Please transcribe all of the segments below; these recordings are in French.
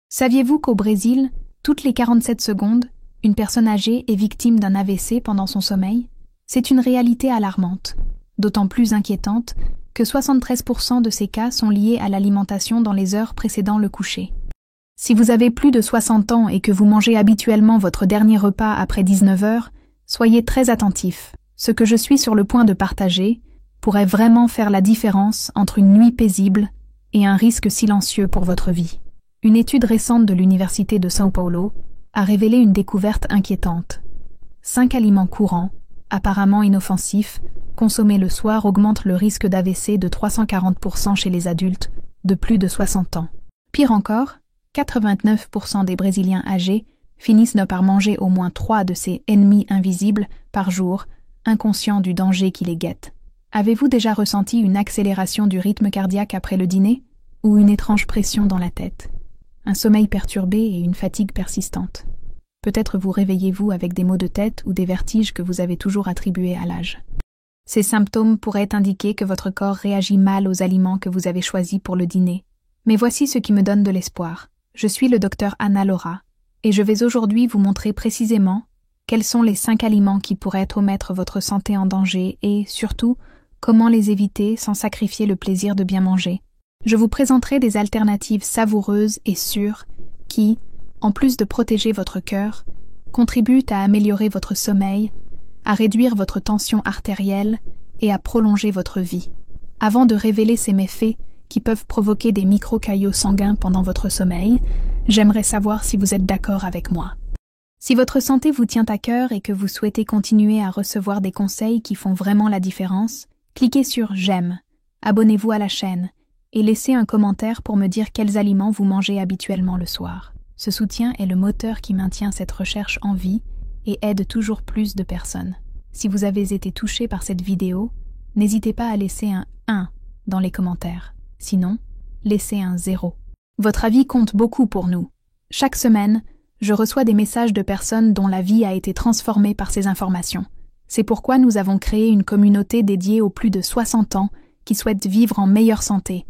Saviez-vous qu'au Brésil, toutes les 47 secondes, une personne âgée est victime d'un AVC pendant son sommeil? C'est une réalité alarmante, d'autant plus inquiétante que 73% de ces cas sont liés à l'alimentation dans les heures précédant le coucher. Si vous avez plus de 60 ans et que vous mangez habituellement votre dernier repas après 19 heures, soyez très attentifs. Ce que je suis sur le point de partager pourrait vraiment faire la différence entre une nuit paisible et un risque silencieux pour votre vie. Une étude récente de l'Université de São Paulo a révélé une découverte inquiétante. 5 aliments courants, apparemment inoffensifs, consommés le soir augmentent le risque d'AVC de 340% chez les adultes de plus de 60 ans. Pire encore, 89% des Brésiliens âgés finissent par manger au moins 3 de ces ennemis invisibles par jour, inconscients du danger qui les guette. Avez-vous déjà ressenti une accélération du rythme cardiaque après le dîner ou une étrange pression dans la tête? Un sommeil perturbé et une fatigue persistante. Peut-être vous réveillez-vous avec des maux de tête ou des vertiges que vous avez toujours attribués à l'âge. Ces symptômes pourraient indiquer que votre corps réagit mal aux aliments que vous avez choisis pour le dîner. Mais voici ce qui me donne de l'espoir. Je suis le docteur Anna Laura, et je vais aujourd'hui vous montrer précisément quels sont les 5 aliments qui pourraient mettre votre santé en danger et, surtout, comment les éviter sans sacrifier le plaisir de bien manger. Je vous présenterai des alternatives savoureuses et sûres qui, en plus de protéger votre cœur, contribuent à améliorer votre sommeil, à réduire votre tension artérielle et à prolonger votre vie. Avant de révéler ces méfaits qui peuvent provoquer des micro-caillots sanguins pendant votre sommeil, j'aimerais savoir si vous êtes d'accord avec moi. Si votre santé vous tient à cœur et que vous souhaitez continuer à recevoir des conseils qui font vraiment la différence, cliquez sur « J'aime », abonnez-vous à la chaîne et laissez un commentaire pour me dire quels aliments vous mangez habituellement le soir. Ce soutien est le moteur qui maintient cette recherche en vie et aide toujours plus de personnes. Si vous avez été touché par cette vidéo, n'hésitez pas à laisser un 1 dans les commentaires. Sinon, laissez un 0. Votre avis compte beaucoup pour nous. Chaque semaine, je reçois des messages de personnes dont la vie a été transformée par ces informations. C'est pourquoi nous avons créé une communauté dédiée aux plus de 60 ans qui souhaitent vivre en meilleure santé,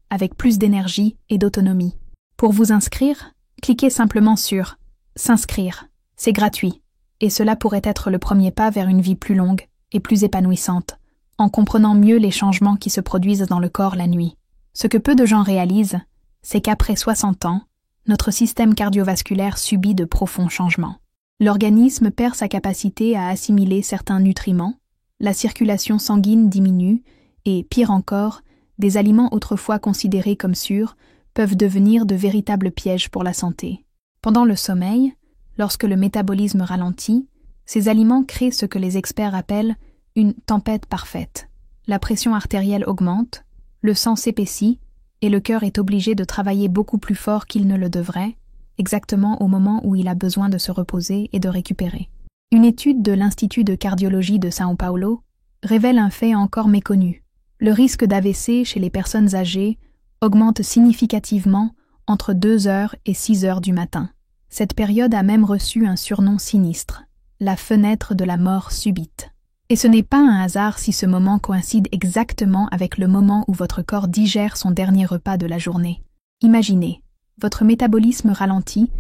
avec plus d'énergie et d'autonomie. Pour vous inscrire, cliquez simplement sur « S'inscrire ». C'est gratuit, et cela pourrait être le premier pas vers une vie plus longue et plus épanouissante, en comprenant mieux les changements qui se produisent dans le corps la nuit. Ce que peu de gens réalisent, c'est qu'après 60 ans, notre système cardiovasculaire subit de profonds changements. L'organisme perd sa capacité à assimiler certains nutriments, la circulation sanguine diminue et, pire encore, des aliments autrefois considérés comme sûrs peuvent devenir de véritables pièges pour la santé. Pendant le sommeil, lorsque le métabolisme ralentit, ces aliments créent ce que les experts appellent une tempête parfaite. La pression artérielle augmente, le sang s'épaissit et le cœur est obligé de travailler beaucoup plus fort qu'il ne le devrait, exactement au moment où il a besoin de se reposer et de récupérer. Une étude de l'Institut de cardiologie de São Paulo révèle un fait encore méconnu. Le risque d'AVC chez les personnes âgées augmente significativement entre 2 heures et 6 heures du matin. Cette période a même reçu un surnom sinistre, la fenêtre de la mort subite. Et ce n'est pas un hasard si ce moment coïncide exactement avec le moment où votre corps digère son dernier repas de la journée. Imaginez, votre métabolisme ralentit,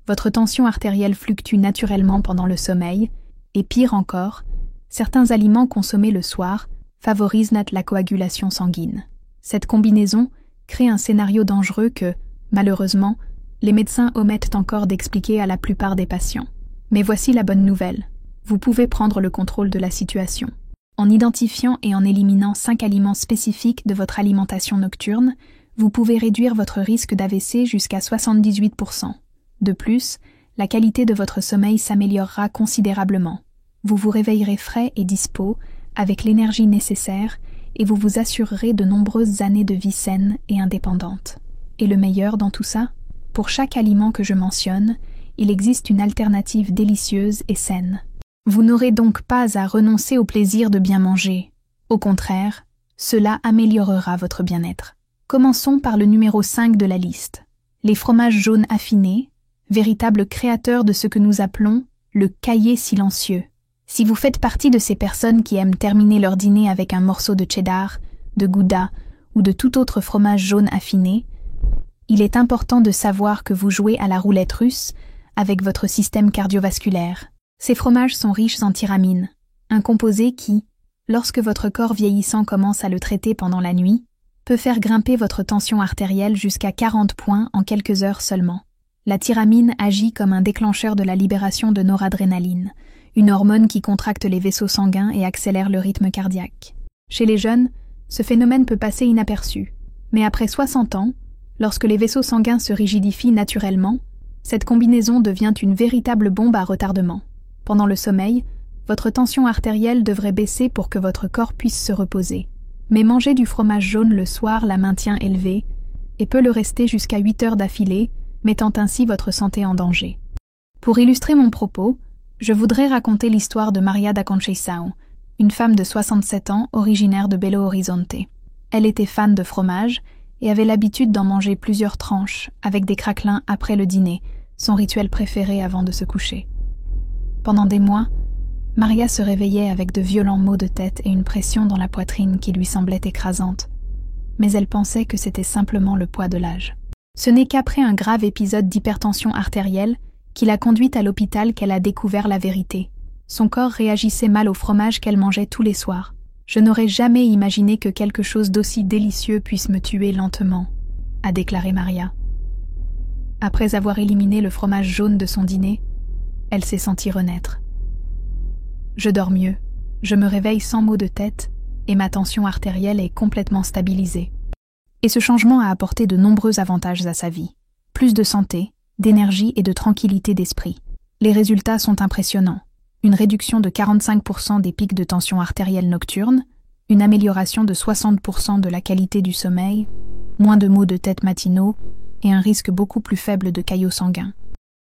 votre tension artérielle fluctue naturellement pendant le sommeil, et pire encore, certains aliments consommés le soir favorisent la coagulation sanguine. Cette combinaison crée un scénario dangereux que, malheureusement, les médecins omettent encore d'expliquer à la plupart des patients. Mais voici la bonne nouvelle. Vous pouvez prendre le contrôle de la situation. En identifiant et en éliminant 5 aliments spécifiques de votre alimentation nocturne, vous pouvez réduire votre risque d'AVC jusqu'à 78%. De plus, la qualité de votre sommeil s'améliorera considérablement. Vous vous réveillerez frais et dispos, avec l'énergie nécessaire, et vous vous assurerez de nombreuses années de vie saine et indépendante. Et le meilleur dans tout ça? Pour chaque aliment que je mentionne, il existe une alternative délicieuse et saine. Vous n'aurez donc pas à renoncer au plaisir de bien manger. Au contraire, cela améliorera votre bien-être. Commençons par le numéro 5 de la liste. Les fromages jaunes affinés, véritables créateurs de ce que nous appelons le cahier silencieux. Si vous faites partie de ces personnes qui aiment terminer leur dîner avec un morceau de cheddar, de gouda ou de tout autre fromage jaune affiné, Il est important de savoir que vous jouez à la roulette russe avec votre système cardiovasculaire. Ces fromages sont riches en tyramine, un composé qui, lorsque votre corps vieillissant commence à le traiter pendant la nuit, peut faire grimper votre tension artérielle jusqu'à 40 points en quelques heures seulement. La tyramine agit comme un déclencheur de la libération de noradrénaline, une hormone qui contracte les vaisseaux sanguins et accélère le rythme cardiaque. Chez les jeunes, ce phénomène peut passer inaperçu, mais après 60 ans, lorsque les vaisseaux sanguins se rigidifient naturellement, cette combinaison devient une véritable bombe à retardement. Pendant le sommeil, votre tension artérielle devrait baisser pour que votre corps puisse se reposer. Mais manger du fromage jaune le soir la maintient élevée et peut le rester jusqu'à 8 heures d'affilée, mettant ainsi votre santé en danger. Pour illustrer mon propos, je voudrais raconter l'histoire de Maria da Conceição, une femme de 67 ans originaire de Belo Horizonte. Elle était fan de fromage et avait l'habitude d'en manger plusieurs tranches avec des craquelins après le dîner, son rituel préféré avant de se coucher. Pendant des mois, Maria se réveillait avec de violents maux de tête et une pression dans la poitrine qui lui semblait écrasante, mais elle pensait que c'était simplement le poids de l'âge. Ce n'est qu'après un grave épisode d'hypertension artérielle qui l'a conduite à l'hôpital qu'elle a découvert la vérité. Son corps réagissait mal au fromage qu'elle mangeait tous les soirs. « Je n'aurais jamais imaginé que quelque chose d'aussi délicieux puisse me tuer lentement », a déclaré Maria. Après avoir éliminé le fromage jaune de son dîner, elle s'est sentie renaître. « Je dors mieux, je me réveille sans maux de tête et ma tension artérielle est complètement stabilisée. » Et ce changement a apporté de nombreux avantages à sa vie. Plus de santé, d'énergie et de tranquillité d'esprit. Les résultats sont impressionnants. Une réduction de 45% des pics de tension artérielle nocturne, une amélioration de 60% de la qualité du sommeil, moins de maux de tête matinaux et un risque beaucoup plus faible de caillots sanguins.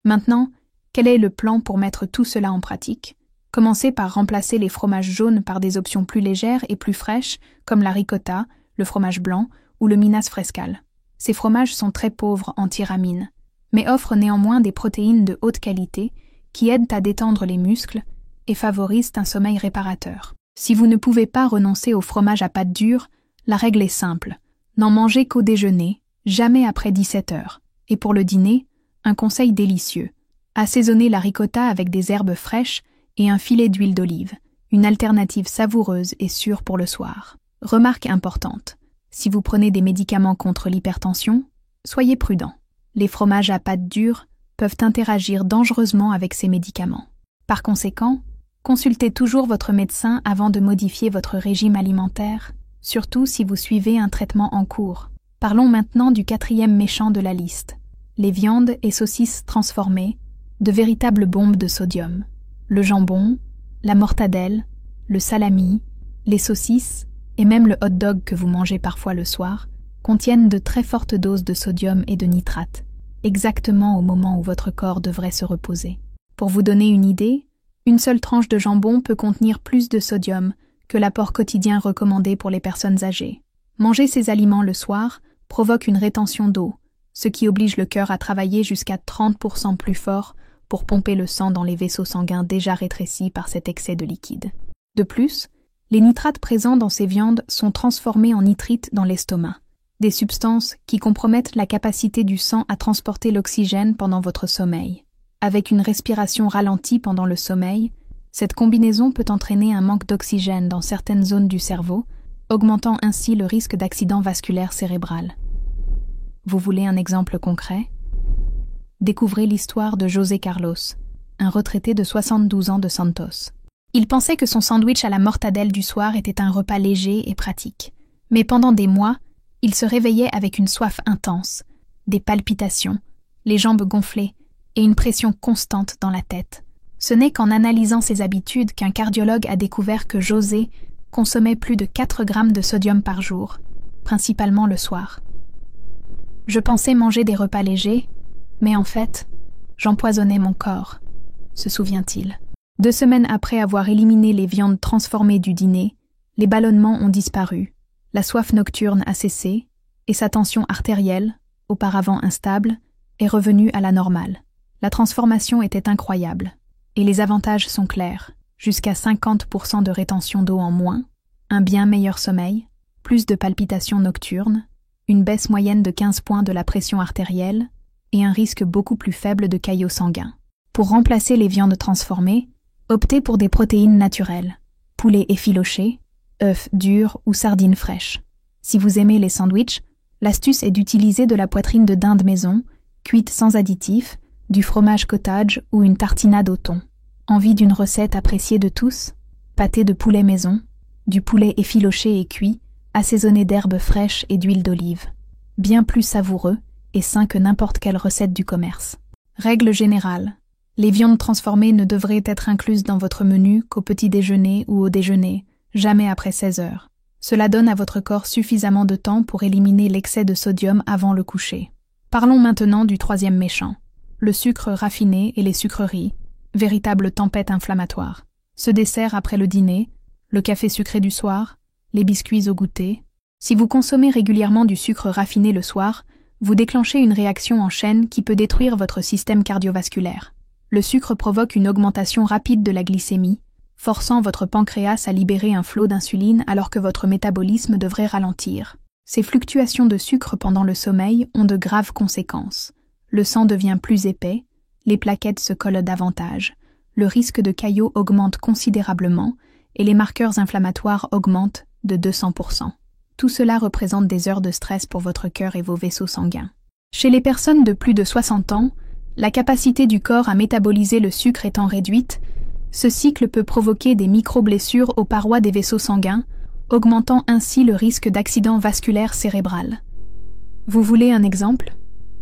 Maintenant, quel est le plan pour mettre tout cela en pratique? Commencez par remplacer les fromages jaunes par des options plus légères et plus fraîches comme la ricotta, le fromage blanc ou le Minas Frescal. Ces fromages sont très pauvres en tyramine, mais offrent néanmoins des protéines de haute qualité qui aident à détendre les muscles et favorisent un sommeil réparateur. Si vous ne pouvez pas renoncer au fromage à pâte dure, la règle est simple. N'en mangez qu'au déjeuner, jamais après 17 heures. Et pour le dîner, un conseil délicieux. Assaisonnez la ricotta avec des herbes fraîches et un filet d'huile d'olive, une alternative savoureuse et sûre pour le soir. Remarque importante. Si vous prenez des médicaments contre l'hypertension, soyez prudent. Les fromages à pâte dure peuvent interagir dangereusement avec ces médicaments. Par conséquent, consultez toujours votre médecin avant de modifier votre régime alimentaire, surtout si vous suivez un traitement en cours. Parlons maintenant du 4e méchant de la liste. Les viandes et saucisses transformées, de véritables bombes de sodium. Le jambon, la mortadelle, le salami, les saucisses et même le hot-dog que vous mangez parfois le soir contiennent de très fortes doses de sodium et de nitrate, exactement au moment où votre corps devrait se reposer. Pour vous donner une idée, une seule tranche de jambon peut contenir plus de sodium que l'apport quotidien recommandé pour les personnes âgées. Manger ces aliments le soir provoque une rétention d'eau, ce qui oblige le cœur à travailler jusqu'à 30% plus fort pour pomper le sang dans les vaisseaux sanguins déjà rétrécis par cet excès de liquide. De plus, les nitrates présents dans ces viandes sont transformés en nitrites dans l'estomac, des substances qui compromettent la capacité du sang à transporter l'oxygène pendant votre sommeil. Avec une respiration ralentie pendant le sommeil, cette combinaison peut entraîner un manque d'oxygène dans certaines zones du cerveau, augmentant ainsi le risque d'accident vasculaire cérébral. Vous voulez un exemple concret? Découvrez l'histoire de José Carlos, un retraité de 72 ans de Santos. Il pensait que son sandwich à la mortadelle du soir était un repas léger et pratique. Mais pendant des mois, il se réveillait avec une soif intense, des palpitations, les jambes gonflées et une pression constante dans la tête. Ce n'est qu'en analysant ses habitudes qu'un cardiologue a découvert que José consommait plus de 4 grammes de sodium par jour, principalement le soir. « Je pensais manger des repas légers, mais en fait, j'empoisonnais mon corps », se souvient-il. 2 semaines après avoir éliminé les viandes transformées du dîner, les ballonnements ont disparu, la soif nocturne a cessé et sa tension artérielle, auparavant instable, est revenue à la normale. La transformation était incroyable et les avantages sont clairs. Jusqu'à 50% de rétention d'eau en moins, un bien meilleur sommeil, plus de palpitations nocturnes une baisse moyenne de 15 points de la pression artérielle et un risque beaucoup plus faible de caillots sanguins. Pour remplacer les viandes transformées, optez pour des protéines naturelles, poulet effiloché, œufs durs ou sardines fraîches. Si vous aimez les sandwichs, l'astuce est d'utiliser de la poitrine de dinde maison, cuite sans additifs, du fromage cottage ou une tartinade au thon. Envie d'une recette appréciée de tous? Pâté de poulet maison, du poulet effiloché et cuit, assaisonné d'herbes fraîches et d'huile d'olive. Bien plus savoureux et sain que n'importe quelle recette du commerce. Règle générale. Les viandes transformées ne devraient être incluses dans votre menu qu'au petit déjeuner ou au déjeuner, jamais après 16 heures. Cela donne à votre corps suffisamment de temps pour éliminer l'excès de sodium avant le coucher. Parlons maintenant du troisième méchant. Le sucre raffiné et les sucreries, véritable tempête inflammatoire. Ce dessert après le dîner, le café sucré du soir, les biscuits au goûter. Si vous consommez régulièrement du sucre raffiné le soir, vous déclenchez une réaction en chaîne qui peut détruire votre système cardiovasculaire. Le sucre provoque une augmentation rapide de la glycémie, forçant votre pancréas à libérer un flot d'insuline alors que votre métabolisme devrait ralentir. Ces fluctuations de sucre pendant le sommeil ont de graves conséquences. Le sang devient plus épais, les plaquettes se collent davantage, le risque de caillots augmente considérablement et les marqueurs inflammatoires augmentent de 200%. Tout cela représente des heures de stress pour votre cœur et vos vaisseaux sanguins. Chez les personnes de plus de 60 ans, la capacité du corps à métaboliser le sucre étant réduite, ce cycle peut provoquer des micro-blessures aux parois des vaisseaux sanguins, augmentant ainsi le risque d'accident vasculaire cérébral. Vous voulez un exemple?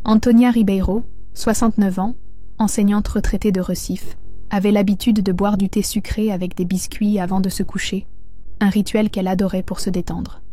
Antonia Ribeiro, 69 ans, enseignante retraitée de Recife, avait l'habitude de boire du thé sucré avec des biscuits avant de se coucher, un rituel qu'elle adorait pour se détendre.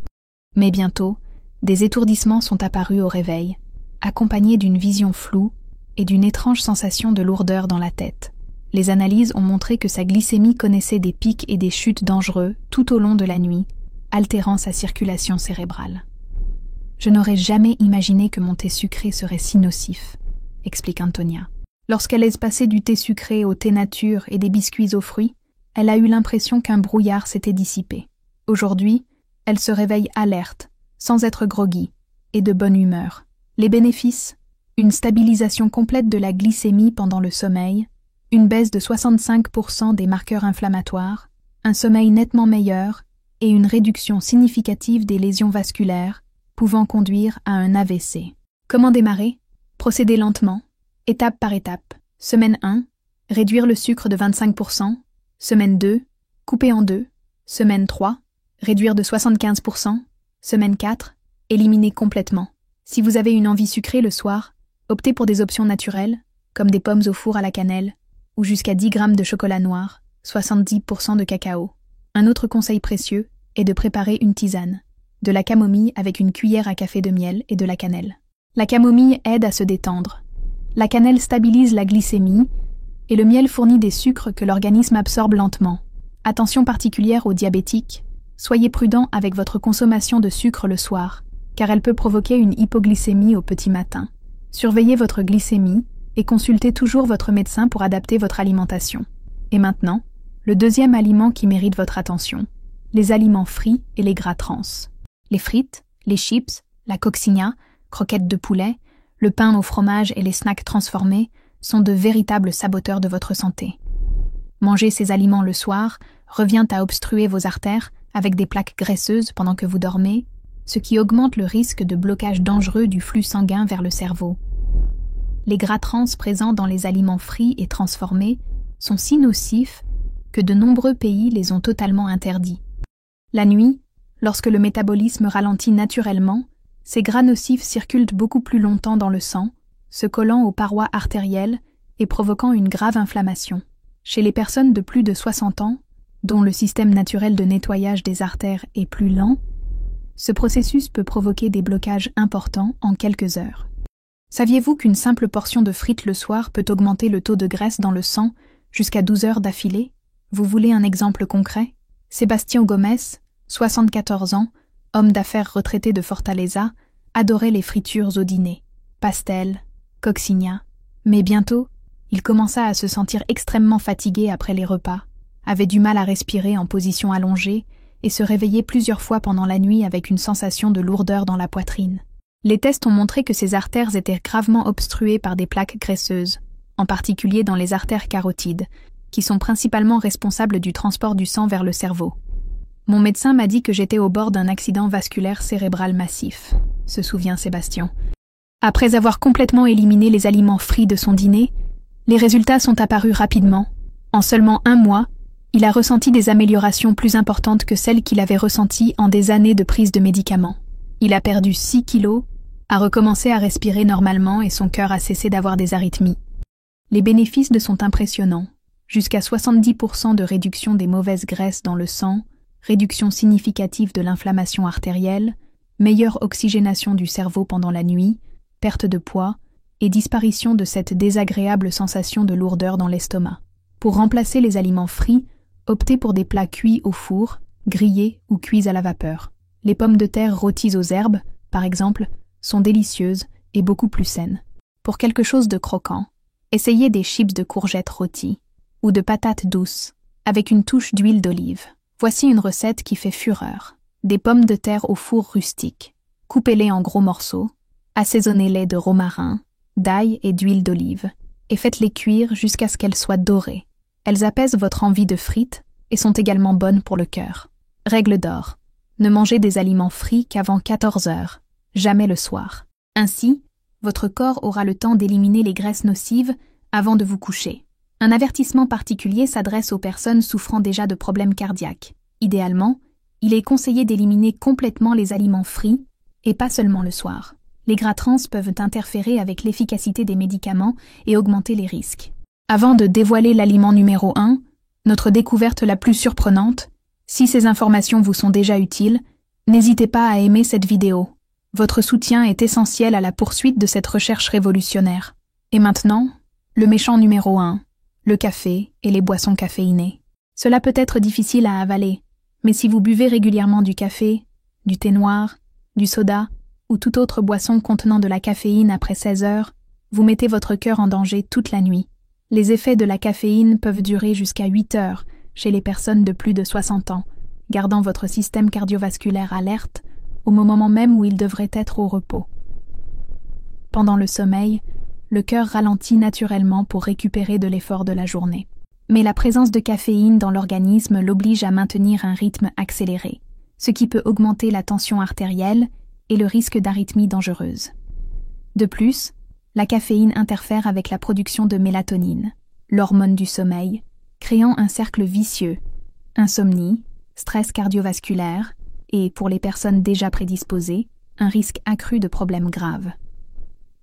Mais bientôt, des étourdissements sont apparus au réveil, accompagnés d'une vision floue et d'une étrange sensation de lourdeur dans la tête. Les analyses ont montré que sa glycémie connaissait des pics et des chutes dangereux tout au long de la nuit, altérant sa circulation cérébrale. « Je n'aurais jamais imaginé que mon thé sucré serait si nocif », explique Antonia. Lorsqu'elle est passée du thé sucré au thé nature et des biscuits aux fruits, elle a eu l'impression qu'un brouillard s'était dissipé. Aujourd'hui, elle se réveille alerte, sans être groggy, et de bonne humeur. Les bénéfices? Une stabilisation complète de la glycémie pendant le sommeil, une baisse de 65% des marqueurs inflammatoires, un sommeil nettement meilleur et une réduction significative des lésions vasculaires pouvant conduire à un AVC. Comment démarrer? Procédez lentement, étape par étape. Semaine 1, réduire le sucre de 25%. Semaine 2, couper en deux. Semaine 3, réduire de 75%. Semaine 4, éliminer complètement. Si vous avez une envie sucrée le soir, optez pour des options naturelles, comme des pommes au four à la cannelle, ou jusqu'à 10 grammes de chocolat noir, 70% de cacao. Un autre conseil précieux est de préparer une tisane, de la camomille avec une cuillère à café de miel et de la cannelle. La camomille aide à se détendre. La cannelle stabilise la glycémie et le miel fournit des sucres que l'organisme absorbe lentement. Attention particulière aux diabétiques, soyez prudent avec votre consommation de sucre le soir, car elle peut provoquer une hypoglycémie au petit matin. Surveillez votre glycémie et consultez toujours votre médecin pour adapter votre alimentation. Et maintenant, le deuxième aliment qui mérite votre attention, les aliments frits et les gras trans. Les frites, les chips, la coccinha, croquettes de poulet, le pain au fromage et les snacks transformés sont de véritables saboteurs de votre santé. Manger ces aliments le soir revient à obstruer vos artères avec des plaques graisseuses pendant que vous dormez, ce qui augmente le risque de blocage dangereux du flux sanguin vers le cerveau. Les gras trans présents dans les aliments frits et transformés sont si nocifs que de nombreux pays les ont totalement interdits. La nuit, lorsque le métabolisme ralentit naturellement, ces gras nocifs circulent beaucoup plus longtemps dans le sang, se collant aux parois artérielles et provoquant une grave inflammation. Chez les personnes de plus de 60 ans, dont le système naturel de nettoyage des artères est plus lent, ce processus peut provoquer des blocages importants en quelques heures. Saviez-vous qu'une simple portion de frites le soir peut augmenter le taux de graisse dans le sang jusqu'à 12 heures d'affilée? Vous voulez un exemple concret? Sébastien Gomez, 74 ans, homme d'affaires retraité de Fortaleza, adorait les fritures au dîner, pastels, coccinha. Mais bientôt, il commença à se sentir extrêmement fatigué après les repas, avait du mal à respirer en position allongée et se réveillait plusieurs fois pendant la nuit avec une sensation de lourdeur dans la poitrine. Les tests ont montré que ces artères étaient gravement obstruées par des plaques graisseuses, en particulier dans les artères carotides, qui sont principalement responsables du transport du sang vers le cerveau. Mon médecin m'a dit que j'étais au bord d'un accident vasculaire cérébral massif, se souvient Sébastien. Après avoir complètement éliminé les aliments frits de son dîner, les résultats sont apparus rapidement. En seulement 1 mois, il a ressenti des améliorations plus importantes que celles qu'il avait ressenties en des années de prise de médicaments. Il a perdu 6 kilos, a recommencé à respirer normalement et son cœur a cessé d'avoir des arythmies. Les bénéfices sont impressionnants. Jusqu'à 70% de réduction des mauvaises graisses dans le sang, réduction significative de l'inflammation artérielle, meilleure oxygénation du cerveau pendant la nuit, perte de poids et disparition de cette désagréable sensation de lourdeur dans l'estomac. Pour remplacer les aliments frits, optez pour des plats cuits au four, grillés ou cuits à la vapeur. Les pommes de terre rôties aux herbes, par exemple, sont délicieuses et beaucoup plus saines. Pour quelque chose de croquant, essayez des chips de courgettes rôties ou de patates douces avec une touche d'huile d'olive. Voici une recette qui fait fureur. Des pommes de terre au four rustique. Coupez-les en gros morceaux, assaisonnez-les de romarin, d'ail et d'huile d'olive et faites-les cuire jusqu'à ce qu'elles soient dorées. Elles apaisent votre envie de frites et sont également bonnes pour le cœur. Règle d'or. Ne mangez des aliments frits qu'avant 14 heures, jamais le soir. Ainsi, votre corps aura le temps d'éliminer les graisses nocives avant de vous coucher. Un avertissement particulier s'adresse aux personnes souffrant déjà de problèmes cardiaques. Idéalement, il est conseillé d'éliminer complètement les aliments frits et pas seulement le soir. Les gras trans peuvent interférer avec l'efficacité des médicaments et augmenter les risques. Avant de dévoiler l'aliment numéro 1, notre découverte la plus surprenante, si ces informations vous sont déjà utiles, n'hésitez pas à aimer cette vidéo. Votre soutien est essentiel à la poursuite de cette recherche révolutionnaire. Et maintenant, le méchant numéro 1, le café et les boissons caféinées. Cela peut être difficile à avaler, mais si vous buvez régulièrement du café, du thé noir, du soda ou toute autre boisson contenant de la caféine après 16 heures, vous mettez votre cœur en danger toute la nuit. Les effets de la caféine peuvent durer jusqu'à 8 heures chez les personnes de plus de 60 ans, gardant votre système cardiovasculaire alerte au moment même où il devrait être au repos. Pendant le sommeil, le cœur ralentit naturellement pour récupérer de l'effort de la journée. Mais la présence de caféine dans l'organisme l'oblige à maintenir un rythme accéléré, ce qui peut augmenter la tension artérielle et le risque d'arythmie dangereuse. De plus, la caféine interfère avec la production de mélatonine, l'hormone du sommeil, créant un cercle vicieux, insomnie, stress cardiovasculaire et, pour les personnes déjà prédisposées, un risque accru de problèmes graves.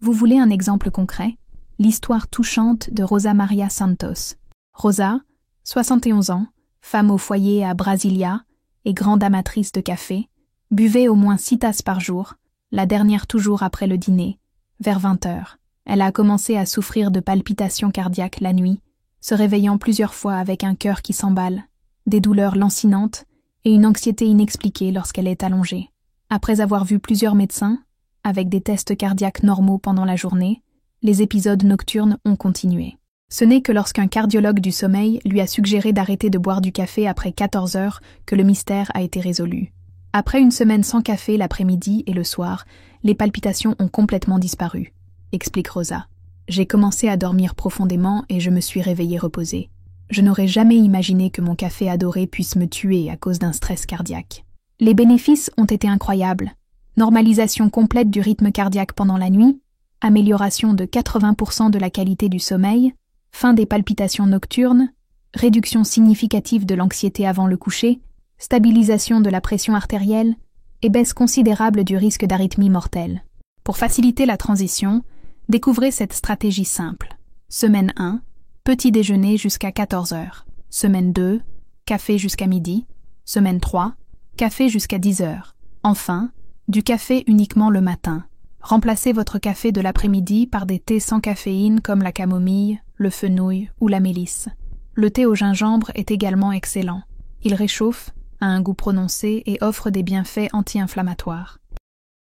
Vous voulez un exemple concret? L'histoire touchante de Rosa Maria Santos. Rosa, 71 ans, femme au foyer à Brasilia et grande amatrice de café, buvait au moins 6 tasses par jour, la dernière toujours après le dîner, vers 20 heures. Elle a commencé à souffrir de palpitations cardiaques la nuit, se réveillant plusieurs fois avec un cœur qui s'emballe, des douleurs lancinantes et une anxiété inexpliquée lorsqu'elle est allongée. Après avoir vu plusieurs médecins, avec des tests cardiaques normaux pendant la journée, les épisodes nocturnes ont continué. Ce n'est que lorsqu'un cardiologue du sommeil lui a suggéré d'arrêter de boire du café après 14 heures que le mystère a été résolu. Après une semaine sans café l'après-midi et le soir, les palpitations ont complètement disparu, explique Rosa. J'ai commencé à dormir profondément et je me suis réveillée reposée. Je n'aurais jamais imaginé que mon café adoré puisse me tuer à cause d'un stress cardiaque. Les bénéfices ont été incroyables. Normalisation complète du rythme cardiaque pendant la nuit, amélioration de 80% de la qualité du sommeil, fin des palpitations nocturnes, réduction significative de l'anxiété avant le coucher, stabilisation de la pression artérielle et baisse considérable du risque d'arythmie mortelle. Pour faciliter la transition, découvrez cette stratégie simple. Semaine 1, petit déjeuner jusqu'à 14 heures. Semaine 2, café jusqu'à midi. Semaine 3, café jusqu'à 10 heures. Enfin, du café uniquement le matin. Remplacez votre café de l'après-midi par des thés sans caféine comme la camomille, le fenouil ou la mélisse. Le thé au gingembre est également excellent. Il réchauffe, a un goût prononcé et offre des bienfaits anti-inflammatoires.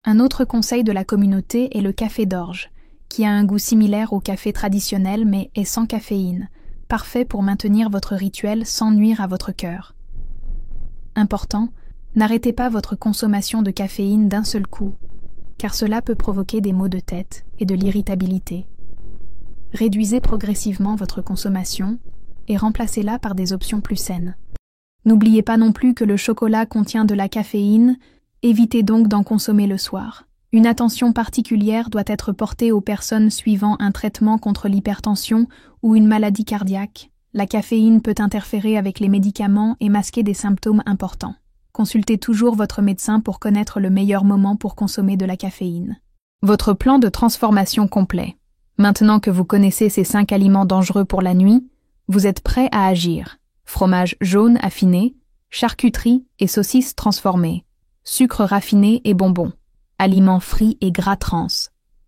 Un autre conseil de la communauté est le café d'orge, qui a un goût similaire au café traditionnel mais est sans caféine, parfait pour maintenir votre rituel sans nuire à votre cœur. Important, n'arrêtez pas votre consommation de caféine d'un seul coup. car cela peut provoquer des maux de tête et de l'irritabilité. Réduisez progressivement votre consommation et remplacez-la par des options plus saines. N'oubliez pas non plus que le chocolat contient de la caféine, évitez donc d'en consommer le soir. Une attention particulière doit être portée aux personnes suivant un traitement contre l'hypertension ou une maladie cardiaque. La caféine peut interférer avec les médicaments et masquer des symptômes importants. Consultez toujours votre médecin pour connaître le meilleur moment pour consommer de la caféine. Votre plan de transformation complet. Maintenant que vous connaissez ces 5 aliments dangereux pour la nuit, vous êtes prêt à agir. Fromage jaune affiné, charcuterie et saucisses transformées, sucre raffiné et bonbons, aliments frits et gras trans,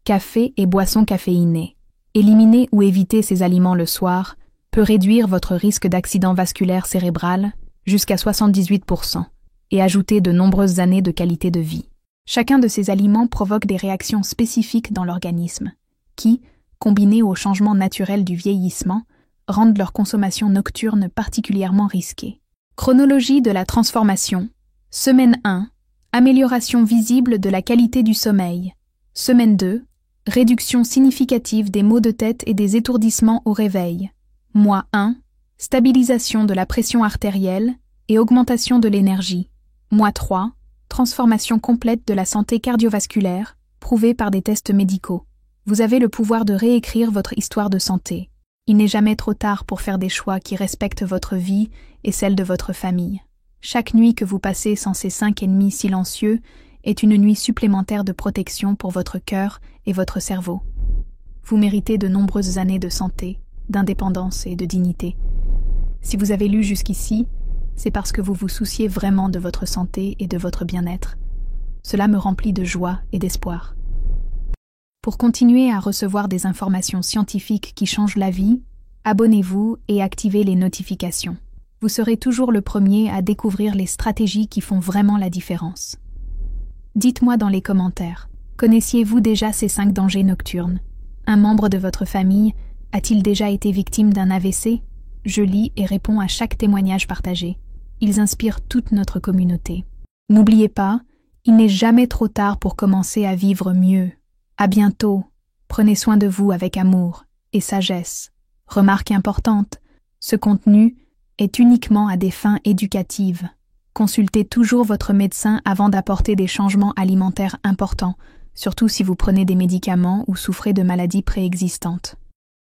café et boissons caféinées. Éliminer ou éviter ces aliments le soir peut réduire votre risque d'accident vasculaire cérébral jusqu'à 78% et ajouter de nombreuses années de qualité de vie. Chacun de ces aliments provoque des réactions spécifiques dans l'organisme qui, combinées au changement naturel du vieillissement, rendent leur consommation nocturne particulièrement risquée. Chronologie de la transformation. Semaine 1. Amélioration visible de la qualité du sommeil. Semaine 2. Réduction significative des maux de tête et des étourdissements au réveil. Mois 1. Stabilisation de la pression artérielle et augmentation de l'énergie. Mois 3. Transformation complète de la santé cardiovasculaire, prouvée par des tests médicaux. Vous avez le pouvoir de réécrire votre histoire de santé. Il n'est jamais trop tard pour faire des choix qui respectent votre vie et celle de votre famille. Chaque nuit que vous passez sans ces 5 ennemis silencieux est une nuit supplémentaire de protection pour votre cœur et votre cerveau. Vous méritez de nombreuses années de santé, d'indépendance et de dignité. Si vous avez lu jusqu'ici, c'est parce que vous vous souciez vraiment de votre santé et de votre bien-être. Cela me remplit de joie et d'espoir. Pour continuer à recevoir des informations scientifiques qui changent la vie, abonnez-vous et activez les notifications. Vous serez toujours le premier à découvrir les stratégies qui font vraiment la différence. Dites-moi dans les commentaires, connaissiez-vous déjà ces 5 dangers nocturnes? Un membre de votre famille a-t-il déjà été victime d'un AVC? Je lis et réponds à chaque témoignage partagé. Ils inspirent toute notre communauté. N'oubliez pas, il n'est jamais trop tard pour commencer à vivre mieux. À bientôt. Prenez soin de vous avec amour et sagesse. Remarque importante, ce contenu est uniquement à des fins éducatives. Consultez toujours votre médecin avant d'apporter des changements alimentaires importants, surtout si vous prenez des médicaments ou souffrez de maladies préexistantes.